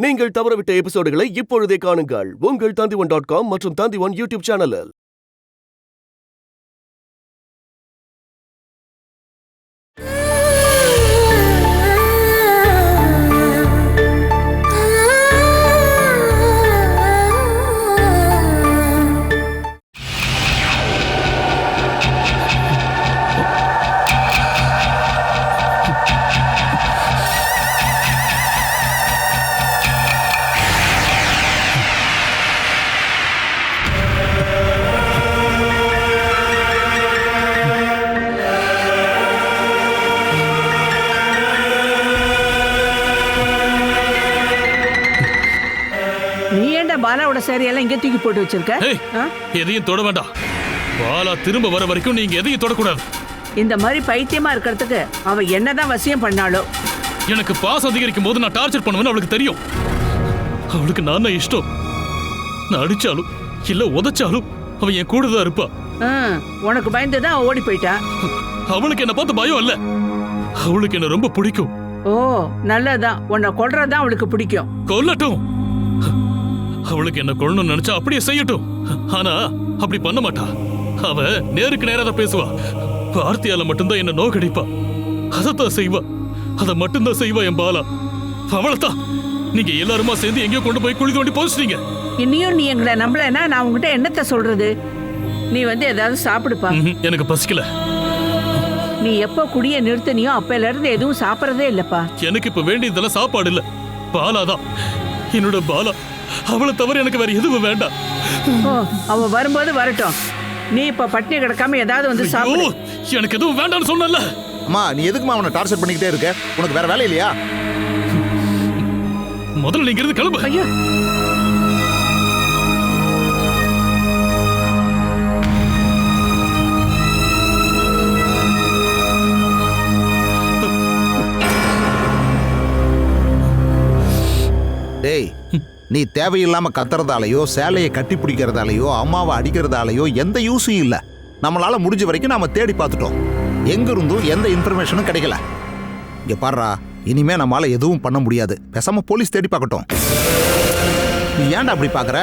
நீங்கள் தவறவிட்ட எபிசோடுகளை இப்பொழுதே காணுங்கள் உங்கள் Tandivan.com மற்றும் Tandivan யூடியூப் சேனலில். பாலாவோட சேரியெல்லாம் இங்கே தூக்கி போட்டு வச்சிருக்க. எதையும் தொட வேண்டாம். பாலா திரும்ப வர வரைக்கும் நீங்க எதையும் தொடக்கூடாது. இந்த மாதிரி பைத்தியமா இருக்கிறதுக்கு அவ என்னதான் வசியம் பண்ணாலோ. எனக்கு பாசம் அதிகரிக்கும் போது நான் டார்ச்சர் பண்ணுவேன்னு அவளுக்கு தெரியும். அவளுக்கு நான் இஷ்டம். நான் அடிச்சாலும் இல்ல உதைச்சாலும் அவன் என் கூட தான் இருப்பா. உனக்கு பயந்துதான் ஓடி போயிட்டா. அவளுக்கு என்ன பார்த்து பயம் இல்ல, அவளுக்கு என்ன ரொம்ப பிடிக்கும். ஓ நல்லதான், உன்னை கொல்றதான் அவளுக்கு பிடிக்கும். கொல்லட்டும். அவளுக்கு என்ன கொள்ளணும்னு நினைச்சா அப்படியே செய்யட்டும். ஆனா அப்படி பண்ண மாட்டா. அவ நேருக்கு நேரா பேசுவா. வார்த்தையால மட்டும்தான் என்ன நோக்கடிப்பா. அதத்தான் செய்வா, அதை மட்டும்தான் செய்வா என் பாலா. அவளைத்தான் நீங்க எல்லாருமா சேர்ந்து எங்கேயோ கொண்டு போய் குழி தோண்டி போச்சுட்டீங்க. இன்னியும் நீ எங்களை நம்பலன்னா நான் உங்ககிட்ட என்னத்த சொல்றது? நீ ஏதாவது சாப்பிடுப்பா. எனக்கு பசிக்கல. நீ எப்ப குடிய நிறுத்தனியோ அப்பல இருந்து எதுவும் சாப்பிடறதே இல்லப்பா. எனக்கு இப்ப வேண்டியதெல்லாம் சாப்பாடு இல்ல, பாலாதான். என்னோட பாலா, அவளை தவிர எனக்கு வேற எதுவும் வேண்டாம். அவ வரும்போது வரட்டும். நீ இப்ப பட்டினி கிடக்காம ஏதாவது சாப்பிடு. எனக்கு எதுவும் வேண்டாம்னு சொன்னல. அம்மா நீ எதுக்குமா அவனை டார்ச்சர் பண்ணிக்கிட்டே இருக்க? உனக்கு வேற வேலை இல்லையா? முதல்ல நீங்க இருந்து கிளம்பு. ஐயோ டேய், நீ தேவையில்லாம கத்துறதாலேயோ சேலையை கட்டி பிடிக்கிறதாலேயோ அம்மாவை அடிக்கிறதாலேயோ எந்த யூஸும் இல்லை. நம்மளால முடிஞ்ச வரைக்கும் நாம தேடி பார்த்துட்டோம். எங்க இருந்தும் எந்த இன்ஃபர்மேஷனும் கிடைக்கல. இங்க பாருடா, இனிமே நம்மளால எதுவும் பண்ண முடியாது. பேசாம போலீஸ் தேடி பார்க்கட்டும். நீ ஏன்டா அப்படி பாக்குற?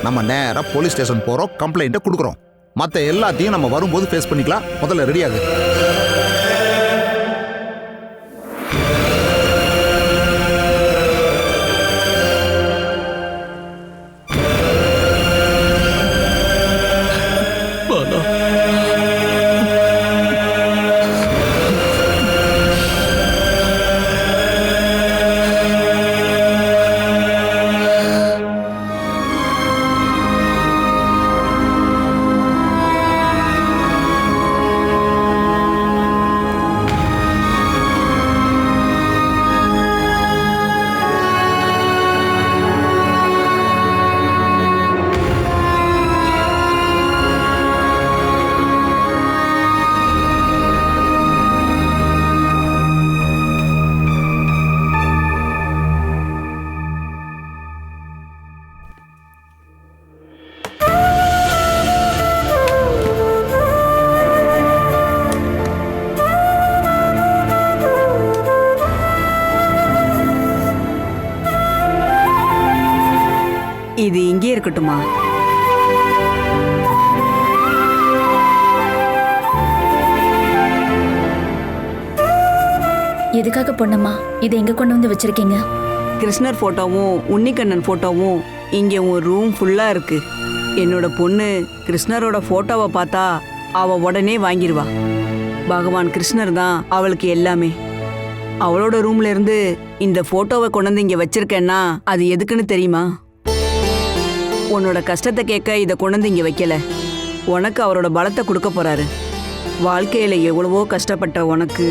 நம்ம நேரா போலீஸ் ஸ்டேஷன் போறோம், கம்ப்ளைண்ட்டை கொடுக்குறோம். மற்ற எல்லாத்தையும் நம்ம வரும்போது ஃபேஸ் பண்ணிக்கலாம். முதல்ல ரெடியாகு. இது இங்கே இருக்கட்டுமா? எதுக்காக பொண்ணம்மா இதை எங்க கொண்டு வந்து வச்சிருக்கீங்க? கிருஷ்ணர் போட்டோவும் உன்னிக்கண்ணன் போட்டோவும் இங்கே உன் ரூம் ஃபுல்லா இருக்கு. என்னோட பொண்ணு கிருஷ்ணரோட போட்டோவை பார்த்தா அவ உடனே வாங்கிடுவா. பகவான் கிருஷ்ணர் தான் அவளுக்கு எல்லாமே. அவளோட ரூம்ல இருந்து இந்த போட்டோவை கொண்டு வந்து இங்க வச்சிருக்கேன்னா அது எதுக்குன்னு தெரியுமா? உன்னோட கஷ்டத்தை கேட்க இதை கொண்டு வந்து இங்க வைக்கல. உனக்கு அவரோட பலத்தை கொடுக்க போறாரு. வாழ்க்கையில எவ்வளவோ கஷ்டப்பட்ட உனக்கு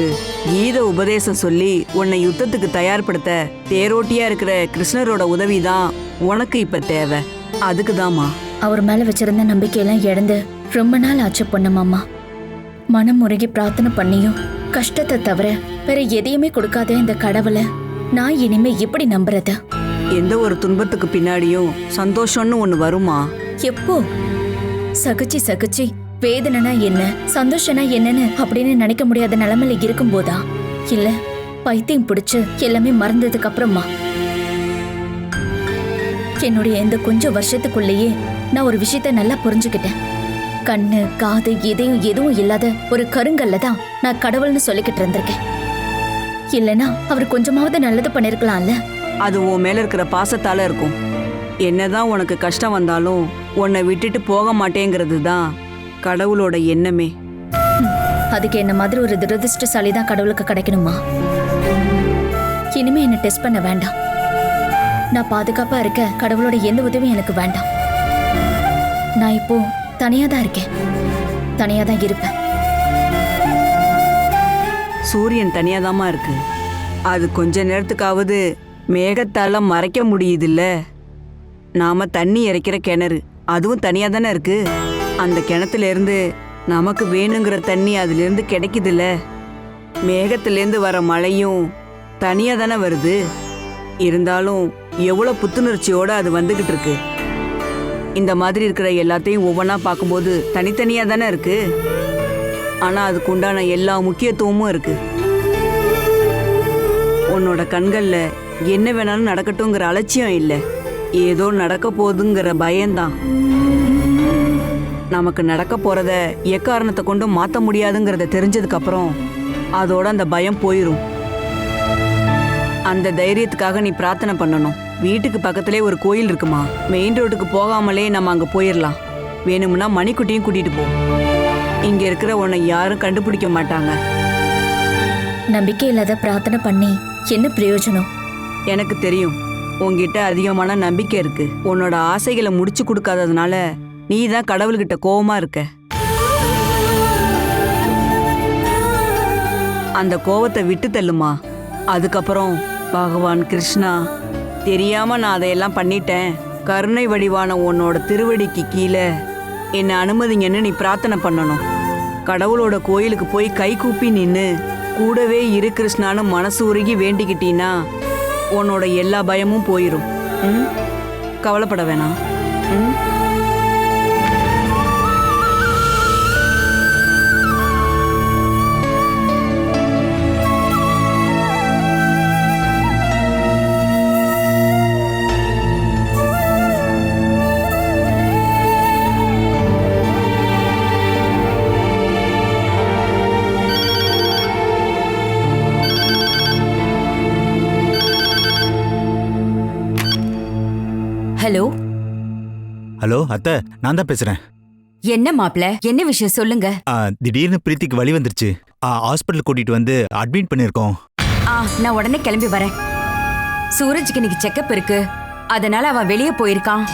கீத உபதேசம் சொல்லி உன்னை யுத்தத்துக்கு தயார்படுத்த தேரோட்டியா இருக்கிற கிருஷ்ணரோட உதவி தான் உனக்கு இப்ப தேவை. அதுக்குதாம்மா. அவர் மேல வச்சிருந்த நம்பிக்கையெல்லாம் இழந்து ரொம்ப நாள் ஆச்சு பொண்ணம்மா. மனம் முருகி பிரார்த்தனை பண்ணியும் கஷ்டத்தை தவிர வேற எதையுமே கொடுக்காத இந்த கடவுளை நான் இனிமே எப்படி நம்புறது? எந்த ஒரு துன்பத்துக்கு பின்னாடியும் சந்தோஷம்னு ஒண்ணு வருமா? எப்போ? சகிச்சு வேதனைனா என்ன, சந்தோஷம்னா என்னன்னு அப்படின்னு நினைக்க முடியாத நிலைமையில இருக்கும் போதா, இல்ல பைத்தியம் பிடிச்சு எல்லாமே மறந்ததுக்கு அப்புறமா? என்னுடைய இந்த கொஞ்சம் வருஷத்துக்குள்ளேயே நான் ஒரு விஷயத்த நல்லா புரிஞ்சுக்கிட்டேன். கண்ணு காது இதயம் எதுவும் இல்லாத ஒரு கருங்கல்ல தான் நான் கடவுள்னு சொல்லிக்கிட்டு இருந்திருக்கேன். இல்லனா அவர் கொஞ்சமாவது நல்லது பண்ணிருக்கலாம்ல. அது உன் மேல இருக்கிற பாசத்தால இருக்கும். என்னதான் உனக்கு கஷ்டம் வந்தாலும் உன்னை விட்டுட்டு போக மாட்டேங்கிறது தான் கடவுளோட எண்ணமே. அதுக்கு என்ன மாதிரி ஒரு துரதிருஷ்டசாலி தான் கடவுளுக்கு கிடைக்கணுமா? இனிமே என்ன டெஸ்ட் பண்ண வேண்டாம். நான் பாதுகாப்பா இருக்க கடவுளோட எந்த உதவியும் எனக்கு வேண்டாம். நான் இப்போ தனியா தான் இருக்கேன், தனியா தான் இருப்பேன். சூரியன் தனியாதாம்மா இருக்கு. அது கொஞ்ச நேரத்துக்காவது மேகத்தால மறைக்க முடியுதுல்ல. நாம தண்ணி இறைக்கிற கிணறு அதுவும் தனியா தானே இருக்கு. அந்த கிணத்துல இருந்து நமக்கு வேணுங்கிற தண்ணி அதுல இருந்து கிடைக்குதுல்ல. மேகத்திலேருந்து வர மழையும் தனியா தானே வருது. இருந்தாலும் எவ்வளவு புத்துணர்ச்சியோட அது வந்துகிட்டு இருக்கு. இந்த மாதிரி இருக்கிற எல்லாத்தையும் ஒவ்வொன்றா பார்க்கும்போது தனித்தனியா தானே இருக்கு. ஆனா அதுக்கு உண்டான எல்லா முக்கியத்துவமும் இருக்கு. உன்னோட கண்கள்ல என்ன வேணாலும் நடக்கட்டுங்கிற அலட்சியம் இல்லை, ஏதோ நடக்க போகுதுங்கிற பயம்தான். நமக்கு நடக்க போறத எக்காரணத்தை கொண்டும் மாற்ற முடியாதுங்கிறத தெரிஞ்சதுக்கு அப்புறம் அதோட அந்த பயம் போயிடும். அந்த தைரியத்துக்காக நீ பிரார்த்தனை பண்ணணும். வீட்டுக்கு பக்கத்திலே ஒரு கோயில் இருக்குமா, மெயின் ரோட்டுக்கு போகாமலே நம்ம அங்க போயிடலாம். வேணும்னா மணிக்குட்டியும் கூட்டிட்டு போ. இங்க இருக்கிற உன்னை யாரும் கண்டுபிடிக்க மாட்டாங்க. நம்பிக்கை இல்லாத பிரார்த்தனை பண்ணி என்ன பிரயோஜனம்? எனக்கு தெரியும் உன்கிட்ட அதிகமான நம்பிக்கை இருக்கு. உன்னோட ஆசைகளை முடிச்சு கொடுக்காததுனால நீ தான் கடவுள்கிட்ட கோவமா இருக்க. அந்த கோவத்தை விட்டு தள்ளுமா. அதுக்கப்புறம் பகவான் கிருஷ்ணா, தெரியாம நான் அதையெல்லாம் பண்ணிட்டேன், கருணை வடிவான உன்னோட திருவடிக்கு கீழே என்னை அனுமதிங்கன்னு நீ பிரார்த்தனை பண்ணணும். கடவுளோட கோயிலுக்கு போய் கை கூப்பி நின்னு கூடவே இரு கிருஷ்ணான்னு மனசு உருகி வேண்டிக்கிட்டீன்னா உன்னோட எல்லா பயமும் போயிடும். கவலைப்பட வேணாம். ஹலோ ஹலோ அத்தை, நான் தான் பேசுறேன். என்ன மாப்ள, என்ன விஷயம் சொல்லுங்க. திடீர்னு பிரீத்திக்கு வலி வந்துருச்சு. ஹாஸ்பிட்டல் கூட்டிட்டு வந்து அட்மிட் பண்ணிருக்கோம். நான் உடனே கிளம்பி வரேன். சூரஜுக்கு இன்னைக்கு செக்கப் இருக்கு, அதனால அவன் வெளியே போயிருக்கான்.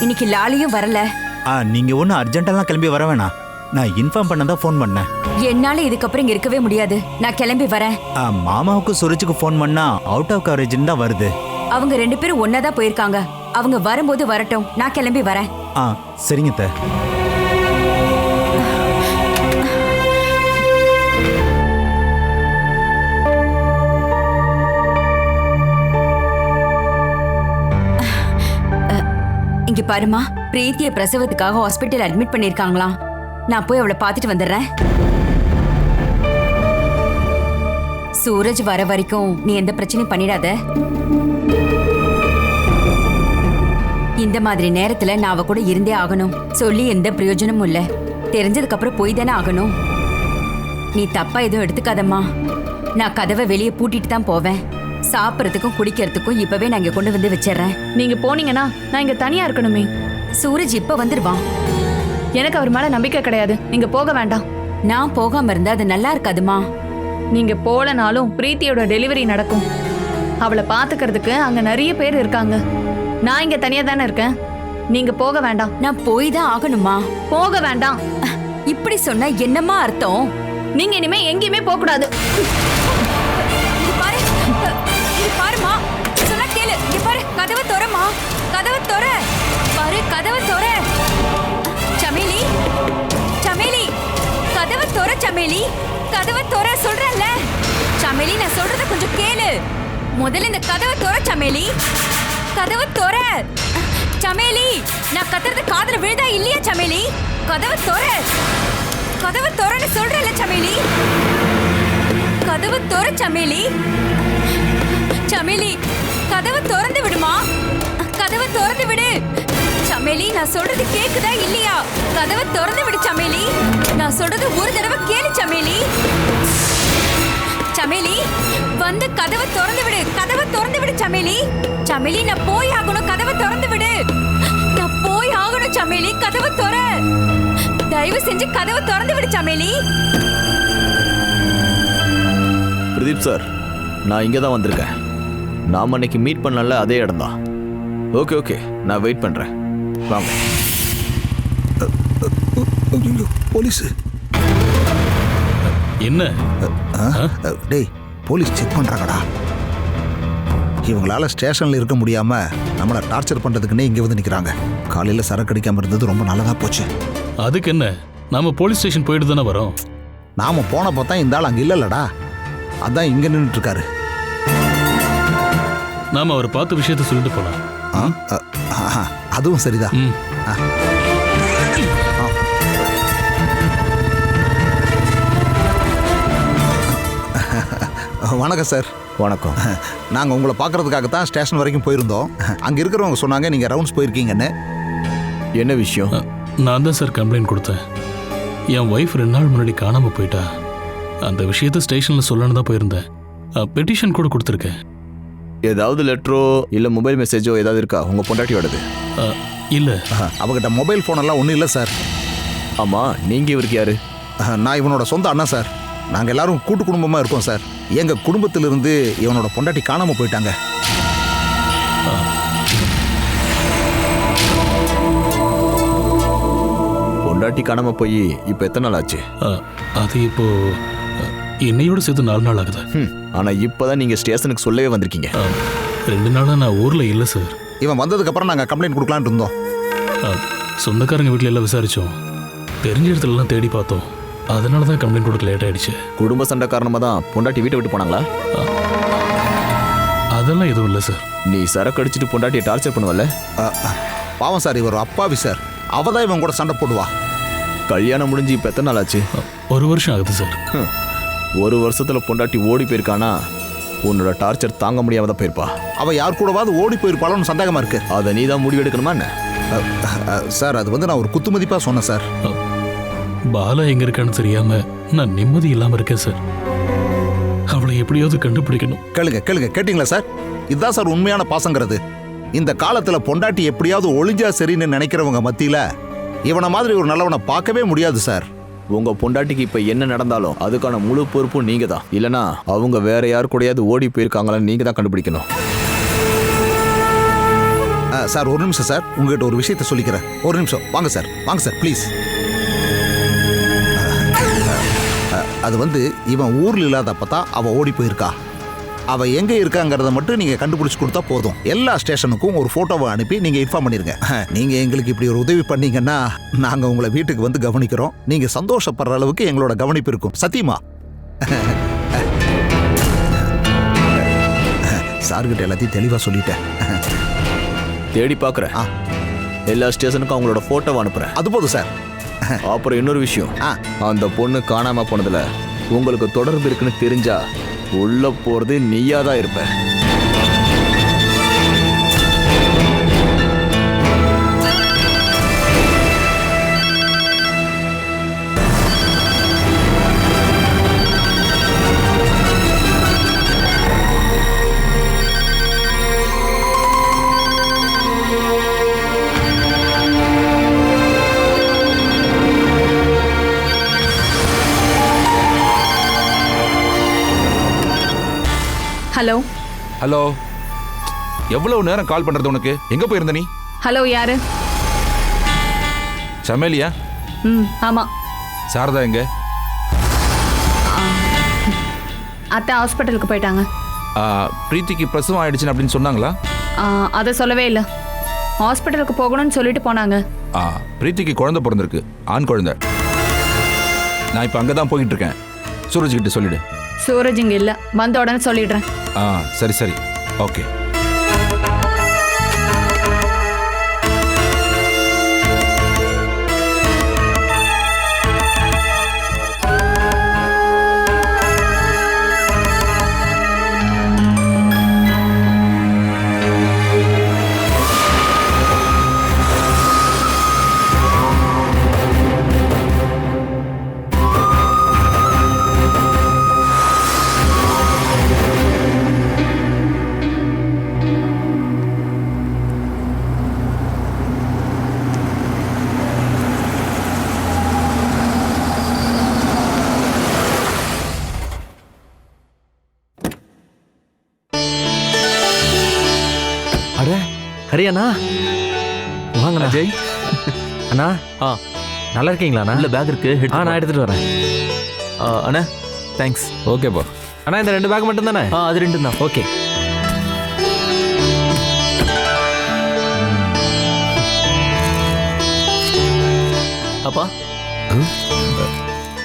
இன்னைக்கு லாலியும் வரல. நீங்க ஒன்றும் அர்ஜென்ட்டெல்லாம் கிளம்பி வர வேணாம். நான் இன்ஃபார்ம் பண்ண தான் ஃபோன் பண்ணேன். என்னால இதுக்கப்புறம் இங்க இருக்கவே முடியாது. நான் கிளம்பி வரேன். மாமாவுக்கு சுரஜுக்கு ஃபோன் பண்ணா அவுட் ஆஃப் கவரேஜ்னு தான் வருது. அவங்க 2 பேரும் ஒன்னாதான் போயிருக்காங்க. அவங்க வரும்போது வரட்டும், நான் கிளம்பி வரேன். சரிங்க அத்தை. இங்க பாருமா, பிரீத்திய பிரசவத்துக்காக ஹாஸ்பிட்டல் அட்மிட் பண்ணிருக்காங்களாம். நான் போய் அவளை பார்த்துட்டு வந்துடுறேன். சூரஜ் வர வரைக்கும் நீ எந்த பிரச்சனையும் பண்ணிடாத. இந்த மாதிரி நேரத்துல நான் அவ கூட இருந்தே ஆகணும். சொல்லி எந்த பிரயோஜனமும் இல்ல. தெரிஞ்சதுக்கு அப்புறம் போய் தானே ஆகணும். நீ தப்பா எதுவும் எடுத்துக்காதம்மா. நான் கதவை வெளியே பூட்டிட்டு தான் போவேன். சாப்பிட்றதுக்கும் குடிக்கிறதுக்கும் இப்பவே நான் இங்க கொண்டு வந்து வச்சிடறேன். நீங்க போனீங்கன்னா நான் இங்க தனியா இருக்கணுமே. சூரஜ் இப்ப வந்துருவான். எனக்கு அவர் மேல நம்பிக்கை கிடையாது. நீங்க போக வேண்டாம். நான் போகாம இருந்தா அது நல்லா இருக்காதுமா. நீங்க போலனாலும் பிரீத்தியோட டெலிவரி நடக்கும். அவளை பாத்துக்கிறதுக்கு அங்க நிறைய பேர் இருக்காங்க. நான் இங்க தனியா தானே இருக்கேன். நீங்க போக வேண்டாம். நான் போய் தான் ஆகணுமா? போக வேண்டாம். இப்படி சொன்னா என்னமா அர்த்தம்? நீங்க இனிமே எங்கேயுமே போக கூடாது. பாருமா, சொன்னா கேளு. இங்க பாரு, கதவை திறமா. கதவை திற. பாரு, கதவை திற. சமேலி, சமேலி, கதவை திற. சமேலி, கதவை திற சொல்றேன்ல. சமேலி, நான் சொல்றத கொஞ்சம் கேளு. முதல்ல இந்த கதவை திற. சமேலி, கதவை திற. சமேலி, நான் கத்துறது காதுல விழுதா இல்லையா? சமேலி, கதவை திற. கதவை திறன்னு சொல்றேன்ல. சமேலி, கதவை திற. சமேலி, சமேலி, கதவை திறந்து விடுமா. கதவை திறந்து விடு. நான் சொல்றது கேக்குதா இல்லையா? கதவை திறந்து விடு சமேலி. நான் சொல்றது ஒரு தடவை கேளு சமேலி. சமேலி, வந்து கதவை திறந்து விடு. கதவை திறந்து விடு சமேலி. சமேலி, நான் போய் ஆகணும். கதவை திறந்து விடு. நான் போய் ஆகணும் சமேலி. கதவை திற. தயவு செஞ்சு கதவை திறந்து விடு சமேலி. பிரதீப் சார், நான் இங்கே தான் வந்திருக்கேன். நாம் அன்னைக்கு மீட் பண்ணல அதே இடம் தான். ஓகே ஓகே, நான் வெயிட் பண்ணுறேன். வாங்க. போலீஸ் என்ன? டேய், போலீஸ் செக் பண்றாங்கடா. இவங்களால ஸ்டேஷன்ல இருக்க முடியாம நம்மளை டார்ச்சர் பண்றதுக்குன்னே இங்க வந்து நிக்கிறாங்க. காலையில சரக்கு அடிக்காம இருந்தது ரொம்ப நல்லதா போச்சு. அதுக்கு என்ன, நாம போலீஸ் ஸ்டேஷன் போயிட்டு தானே வரோம். நாம போன பார்த்தா இந்த ஆள் அங்க இல்லலடா, அதான் இங்க நின்றுட்டு இருக்காரு. நாம அவர் பார்த்த விஷயத்த சொல்லிட்டு போலாம். அதுவும் சரிதான். ம். வணக்கம் சார். வணக்கம். நாங்கள் உங்களை பார்க்கறதுக்காக தான் ஸ்டேஷன் வரைக்கும் போயிருந்தோம். அங்கே இருக்கிறவங்க சொன்னாங்க நீங்கள் ரவுண்ட்ஸ் போயிருக்கீங்கன்னு. என்ன விஷயம்? நான் தான் சார் கம்ப்ளைண்ட் கொடுத்தேன். என் ஒய்ஃப் 2 நாள் முன்னாடி காணாமல் போயிட்டா. அந்த விஷயத்த ஸ்டேஷனில் சொல்லணும்னு தான் போயிருந்தேன். பெட்டிஷன் கூட கொடுத்துருக்கேன். ஏதாவது லெட்டரோ இல்லை மொபைல் மெசேஜோ ஏதாவது இருக்கா உங்கள் பொண்டாட்டியோடது? இல்லை. அவகிட்ட மொபைல் ஃபோனெல்லாம் ஒன்றும் இல்லை சார். ஆமாம், நீங்கள் இவருக்கு யாரு? நான் இவனோட சொந்த அண்ணன் சார். நாங்கள் எல்லாரும் கூட்டு குடும்பமாக இருக்கோம் சார். எங்கள் குடும்பத்திலிருந்து இவனோட பொண்டாட்டி காணாமல் போயிட்டாங்க. பொண்டாட்டி காணாமல் போய் இப்போ எத்தனை நாள் ஆச்சு? அது இப்போ என்னையோட சேர்த்து 4 நாள் ஆகுது. ஆனால் இப்போ தான் நீங்கள் ஸ்டேஷனுக்கு சொல்லவே வந்திருக்கீங்க. 2 நாளாக நான் ஊரில் இல்லை சார். இவன் வந்ததுக்கப்புறம் நாங்கள் கம்ப்ளைண்ட் கொடுக்கலான்னு இருந்தோம். சொந்தக்காரங்க வீட்டில் எல்லாம் விசாரித்தோம். தெரிஞ்ச இடத்துலலாம் தேடி பார்த்தோம். அதனால தான் கம்ப்ளைண்ட் கொடுக்க லேட் ஆயிடுச்சு. குடும்ப சண்டை காரணமாக தான் பொண்டாட்டி வீட்டை விட்டு போனாங்களா? அதெல்லாம் எதுவும் இல்லை சார். நீ சரக்கு அடிச்சுட்டு பொண்டாட்டியை டார்ச்சர் பண்ணுவல? பாவம் சார், இவர் அப்பாவி சார். அவ தான் இவன் கூட சண்டை போடுவா. கல்யாணம் முடிஞ்சு இப்போ எத்தனை நாள் ஆச்சு? 1 வருஷம் ஆகுது சார். 1 வருஷத்தில் பொண்டாட்டி ஓடி போயிருக்கானா உன்னோட டார்ச்சர் தாங்க முடியாம தான் போயிருப்பா. அவள் யார் கூடவாது ஓடி போயிருப்பாளோன்னு சந்தேகமாக இருக்கு. அதை நீ தான் முடிவு எடுக்கணுமா என்ன? சார், அது வந்து நான் ஒரு குத்துமதிப்பாக சொன்னேன் சார். பாலா எங்க இருக்கான்னு தெரியாம நான் நிம்மதி இல்லாம இருக்கேன் சார். அவளை எப்படியாவது கண்டுபிடிக்கணும். கேளுங்க கேட்டீங்களா சார்? இதுதான் சார் உண்மையான பாசங்கிறது. இந்த காலத்துல பொண்டாட்டி எப்படியாவது ஒளிஞ்சா சரின்னு நினைக்கிறவங்க மத்தியில இவனை மாதிரி ஒரு நல்லவனை பார்க்கவே முடியாது சார். உங்க பொண்டாட்டிக்கு இப்ப என்ன நடந்தாலும் அதுக்கான முழு பொறுப்பும் நீங்க தான். இல்லனா அவங்க வேற யார் கூடயாவது ஓடி போயிருக்காங்களான்னு நீங்க தான் கண்டுபிடிக்கணும். சார், ஒரு நிமிஷம் சார், உங்ககிட்ட ஒரு விஷயத்த சொல்லிக்கிறேன். ஒரு நிமிஷம் வாங்க சார் ப்ளீஸ். அது வந்து இவன் ஊர்ல இல்லாதப்பதான் அவ ஓடி போயிருக்கா. அவ எங்க இருக்காங்கிறத மட்டும் நீங்க கண்டுபிடிச்சு கொடுத்தா போதும். எல்லா ஸ்டேஷனுக்கும் ஒரு போட்டோவை அனுப்பி நீங்க இன்ஃபார்ம் பண்ணிருங்க. நீங்க எங்களுக்கு இப்படி ஒரு உதவி பண்ணீங்கன்னா நாங்க உங்களை வீட்டுக்கு வந்து கவனிக்கிறோம். நீங்க சந்தோஷப்படுற அளவுக்கு எங்களோட கவனிப்பு இருக்கும். சத்தியமா? சார்கிட்ட எல்லாத்தையும் தெளிவா சொல்லிட்டேன். தேடி பாக்குறேன். எல்லா ஸ்டேஷனுக்கும் அவங்களோட போட்டோவை அனுப்புறேன். அது போதும் சார். அப்புறம் இன்னொரு விஷயம், அந்த பொண்ணு காணாம போனதுல உங்களுக்கு தொடர்பு இருக்குன்னு தெரிஞ்சா உள்ள போறது நீயா தான் இருப்ப. ஹலோ ஹலோ, எவ்வளவு நேரம் கால் பண்றது உனக்கு? எங்க போயிருந்த நீ? ஹலோ, யாரு? சமேலியா? ஆமா. சாரதா எங்க? அத்தை ஹாஸ்பிட்டலுக்கு போயிட்டாங்க. பிரீத்திக்கு பிரசவம் ஆயிடுச்சுன்னு அப்படின்னு சொன்னாங்களா? அதை சொல்லவே இல்லை. ஹாஸ்பிட்டலுக்கு போகணும்னு சொல்லிட்டு போனாங்க. பிரீத்திக்கு குழந்தை பிறந்திருக்கு, ஆண் குழந்தை. நான் இப்போ அங்கே தான் போயிட்டு இருக்கேன். சூரஜ் கிட்ட சொல்லிடு. சூரஜ் இங்க இல்லை, வந்த உடனே சொல்லிடுறேன். சரி சரி, ஓகே. ஹரியாண்ணா வாங்கண்ணா. அஜய் அண்ணா நல்லா இருக்கீங்களாண்ணா? இல்ல பேக் இருக்கு. நான் எடுத்துட்டு வரேன். அண்ணா தேங்க்ஸ். ஓகேப்பா. அண்ணா இந்த 2 பேக் மட்டும் தானே? அது 2 தான். ஓகே. அப்பா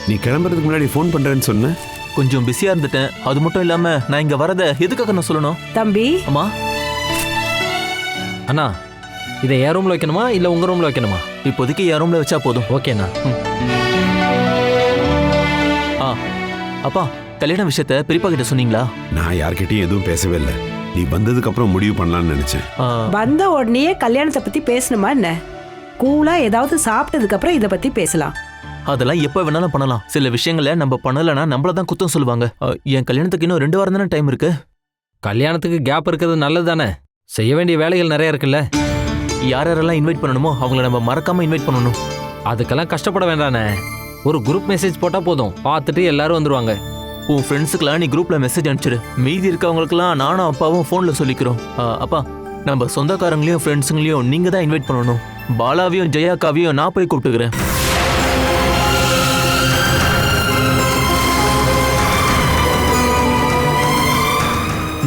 நீ கிளம்புறதுக்கு முன்னாடி ஃபோன் பண்றேன்னு சொன்ன. கொஞ்சம் பிஸியா இருந்துட்டேன். அது மட்டும் இல்லாம நான் இங்க வரத எதுக்காக நான் சொல்லணும்? தம்பி. அம்மா. அண்ணா இதை என் ரூம்ல வைக்கணுமா இல்ல உங்க ரூம்ல வைக்கணுமா? இப்போதைக்கு என் ரூம்ல வச்சா போதும். ஓகேண்ணா. அப்பா கல்யாண விஷயத்த பெரியப்பா கிட்ட சொன்னீங்களா? நான் யார்கிட்டயும் எதுவும் பேசவே இல்லை. நீ வந்ததுக்கு அப்புறம் முடிவு பண்ணலாம்னு நினைச்சேன். வந்த உடனே கல்யாணத்தை பத்தி பேசணுமா என்ன? கூலா ஏதாவது சாப்பிட்டதுக்கு அப்புறம் இத பத்தி பேசலாம். அதெல்லாம் எப்ப வேணாலும் பண்ணலாம். சில விஷயங்களை நம்ம பண்ணலன்னா நம்மள தான் குத்தம் சொல்லுவாங்க. என் கல்யாணத்துக்கு இன்னும் 2 வாரம் தானே டைம் இருக்கு. கல்யாணத்துக்கு கேப் இருக்கிறது நல்லது தானே? செய்ய வேண்டிய வேலைகள் நிறைய இருக்குல்ல. யார் யாரெல்லாம் இன்வைட் பண்ணணுமோ அவங்கள நம்ம மறக்காம இன்வைட் பண்ணணும். அதுக்கெல்லாம் கஷ்டப்பட வேண்டானே. ஒரு குரூப் மெசேஜ் போட்டா போதும், பார்த்துட்டு எல்லாரும் வந்துருவாங்க. உன் ஃப்ரெண்ட்ஸுக்கெல்லாம் நீ குரூப்ல மெசேஜ் அனுப்பிச்சிடு. மீதி இருக்கவங்களுக்குலாம் நானும் அப்பாவும் ஃபோன்ல சொல்லிக்கிறோம். அப்பா நம்ம சொந்தக்காரங்களையும் ஃப்ரெண்ட்ஸுங்களையும் நீங்க தான் இன்வைட் பண்ணணும். பாலாவையும் ஜெயாக்காவையும் நான் போய் கூப்பிட்டுக்கிறேன்.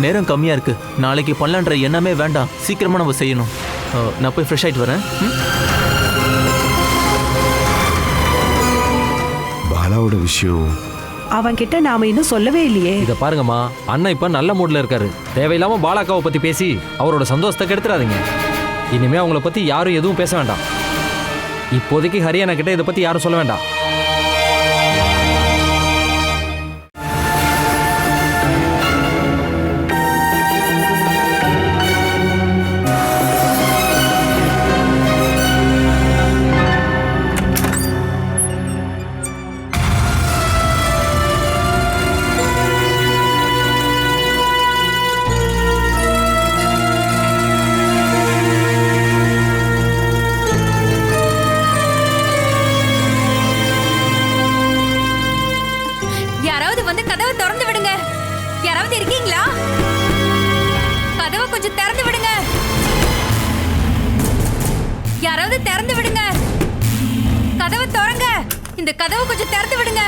நேரம் கம்மியா இருக்கு. நாளைக்கு பண்ணலான்ற எண்ணமே வேண்டாம். சீக்கிரமா நம்ம செய்யணும். நான் போய் ஃப்ரெஷ் ஆயிட்டு வரேன். பாலாவோட விஷயம் அவன்கிட்ட நாம இன்னும் சொல்லவே இல்லையே. இத பாருங்கம்மா, அண்ணன் இப்ப நல்ல மூட்ல இருக்காரு. தேவையில்லாம பாலாக்காவை பத்தி பேசி அவரோட சந்தோஷத்தை கெடுத்துறாதீங்க. இனிமே அவங்கள பத்தி யாரும் எதுவும் பேச வேண்டாம். இப்போதைக்கு ஹரியானா கிட்ட இதை பத்தி யாரும் சொல்ல வேண்டாம். யாராவது வந்து கதவை திறந்து விடுங்க. யாராவது இருக்கீங்களா? கதவை கொஞ்சம் திறந்து விடுங்க. யாராவது திறந்து விடுங்க. கதவை திறங்க. இந்த கதவை கொஞ்சம் திறந்து விடுங்க.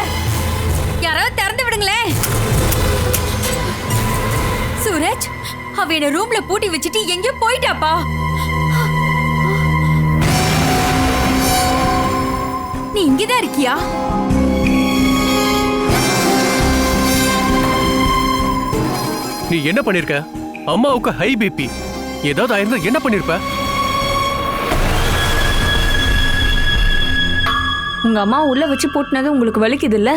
யாராவது திறந்து விடுங்களேன். சூரஜ், அவ என்ன ரூம்ல பூட்டி வச்சுட்டு எங்கேயோ போயிட்டாப்பா. நீ இங்கதான் இருக்கியா? நீ என்ன பண்ணிருக்க? அம்மாவுக்கு ஹை பிபி. ஏதாவது ஆயிருந்தா என்ன பண்ணிருப்ப? உங்க அம்மா உள்ள வச்சு பூட்டினது உங்களுக்கு வலிக்குது இல்ல?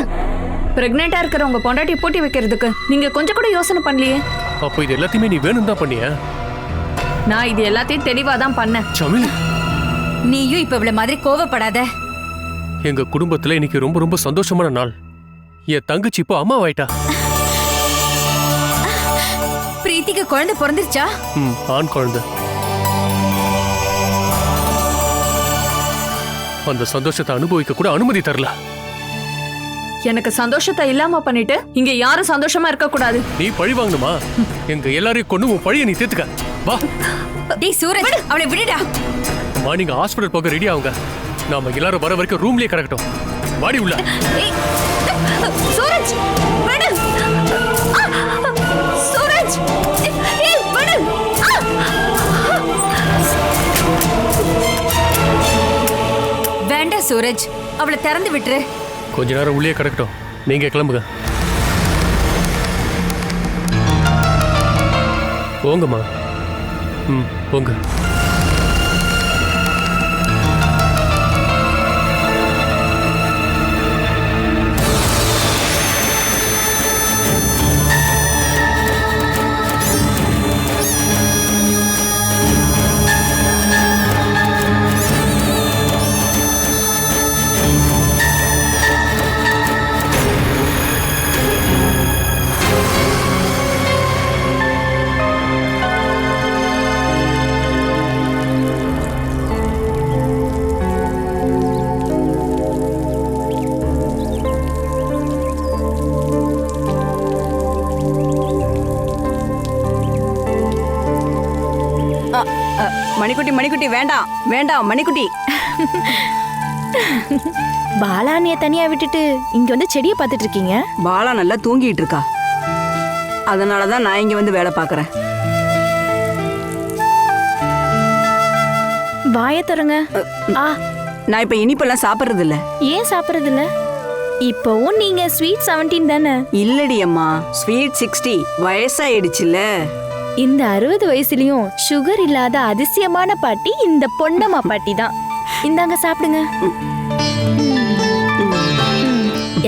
பிரெக்னெண்டா இருக்கிற உங்க பொண்டாட்டி பூட்டி வைக்கிறதுக்கு நீங்க கொஞ்சம் கூட யோசனை பண்ணலையே. அப்போ இது எல்லாத்தையுமே நீ வேணும் தான் பண்ணியா? நான் இது எல்லாத்தையும் தெளிவா தான் பண்ணேன். சமிலி, நீயும் இப்ப இவ்வளவு மாதிரி கோவப்படாத. எங்க குடும்பத்துல இன்னைக்கு ரொம்ப ரொம்ப சந்தோஷமான நாள். என் தங்கச்சி இப்போ அம்மாவாயிட்டா. பிரீத்திக்கு குழந்தை பிறந்துருச்சா? ஆண் குழந்தை. அந்த சந்தோஷத்தை அனுபவிக்க கூட அனுமதி தரல. எனக்கு சந்தோஷத்தை இல்லாம பண்ணிட்டு இங்க யாரும் சந்தோஷமா இருக்க கூடாது. நீ பழி வாங்கணுமா? எங்க எல்லாரையும் கொண்டு உன் பழிய நீ தேத்துக்க. வா. டேய் சூரஜ், அவளை விடுடா. அம்மா, நீங்க ஹாஸ்பிடல் போக ரெடி ஆகுங்க. நாம எல்லாரும் வர வரைக்கும் ரூம்லயே கிடக்கட்டும். வாடி உள்ள. சூரஜ், விடு. சூரஜ், விடு. வேண்டாம் சூரஜ், அவளை திறந்து விட்டுரு. கொஞ்ச நேரம் உள்ளே கிடக்கட்டும். நீங்க கிளம்புங்க. போங்கம்மா. போங்க. மணிக்குட்டி மணிக்குட்டி வேண்டாம் வேண்டாம் மணிக்குட்டி. பாலானிய தனியா விட்டுட்டு இங்க வந்து செடியை பார்த்துட்டு இருக்கீங்க. பாலா நல்லா தூங்கிட்டு இருக்கா, அதனாலதான் நான் இங்க வந்து வேலை பார்க்கறேன். வாய தரங்க. நான் இப்ப இனிப்பெல்லாம் சாப்பிடுறது இல்ல. ஏன் சாப்பிடுறது இல்ல? இப்போவும் நீங்க ஸ்வீட் 17 தானே? இல்லடி அம்மா, ஸ்வீட் 60. வயசாயிடுச்சுல. இந்த 60 வயசுலயும் சுகர் இல்லாத அதிசயமான பாட்டி இந்த பொன்னம்மா பாட்டி தான். இந்தாங்க சாப்பிடுங்க.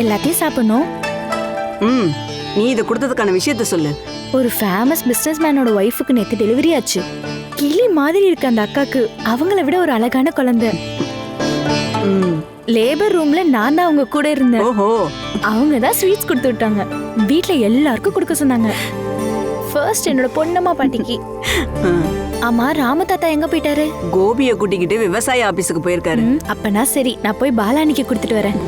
எல்லாத்தையும் சாப்பிடணும். நீ இதை கொடுத்ததுக்கான விஷயத்த சொல்லு. ஒரு ஃபேமஸ் பிசினஸ் மேனோட ஒய்ஃபுக்கு நேத்து டெலிவரி ஆச்சு. கிளி மாதிரி இருக்கு அந்த அக்காக்கு. அவங்கள விட ஒரு அழகான குழந்தை. லேபர் ரூம்ல நான் தான் அவங்க கூட இருந்தேன். அவங்க தான் ஸ்வீட்ஸ் கொடுத்து விட்டாங்க. வீட்ல எல்லாருக்கும் கொடுக்க சொன்னாங்க. ஃபர்ஸ்ட் என்னோட பொன்னம்மா பாட்டிக்கு. ஆமா, ராம தாத்தா எங்க போயிட்டாரு? கோபிய கூட்டிக்கிட்டு விவசாய ஆபீஸுக்கு போயிருக்காரு. அப்பனா சரி, நான் போய் பாலானிக்கு கொடுத்துட்டு வரேன்.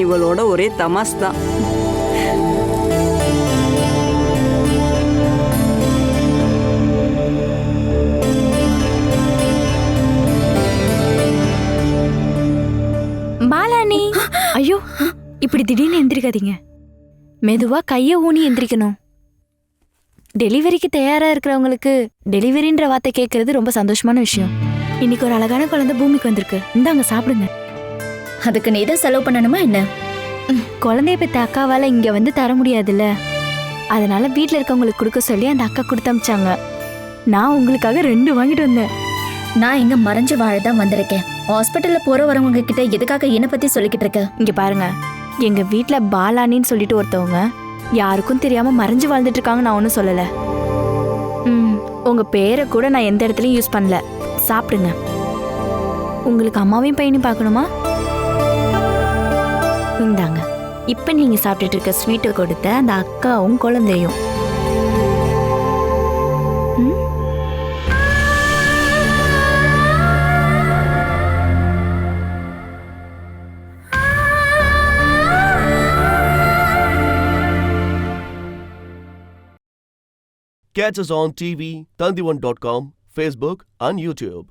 இவளோட ஒரே தமாஸ் தான். பாலானி, ஐயோ இப்படி திடீர்னு எந்திரிக்காதீங்க. மெதுவா கைய ஊனி எந்திரிக்கணும். டெலிவரிக்கு தயாரா இருக்கிறவங்களுக்கு டெலிவரின்ற வார்த்தை கேட்கறது ரொம்ப சந்தோஷமான விஷயம். இன்னைக்கு ஒரு அழகான குழந்தை பூமிக்கு வந்திருக்கு. இந்தாங்க சாப்பிடுங்க. அதுக்கு நீ தான் செலவு பண்ணணுமா என்ன? குழந்தைய பெத்த அக்காவால இங்க வந்து தர முடியாதுல்ல, அதனால வீட்டுல இருக்கவங்களுக்கு கொடுக்க சொல்லி அந்த அக்கா கொடுத்து அமிச்சாங்க. நான் உங்களுக்காக 2 வாங்கிட்டு வந்தேன். நான் இங்க மறைஞ்சு வாழதான் வந்திருக்கேன். ஹாஸ்பிட்டல்ல போற வரவங்க கிட்ட எதுக்காக என்ன பத்தி சொல்லிக்கிட்டு இருக்க? இங்க பாருங்க, எங்க வீட்டுல பாலானின்னு சொல்லிட்டு ஒருத்தவங்க யாருக்கும் தெரியாம மறைஞ்சு வாழ்ந்துட்டு இருக்காங்க. நான் ஒன்னும் சொல்லல. உங்க பேரை கூட நான் எந்த இடத்துலயும் யூஸ் பண்ணல. சாப்பிடுங்க. உங்களுக்கு அம்மாவையும் பையனையும் பார்க்கணுமா? இந்தாங்க. இப்ப நீங்க சாப்பிட்டுட்டு இருக்க ஸ்வீட்டை கொடுத்த அந்த அக்காவும் குழந்தையும். Catch us on TV, Tandivan.com, Facebook and YouTube.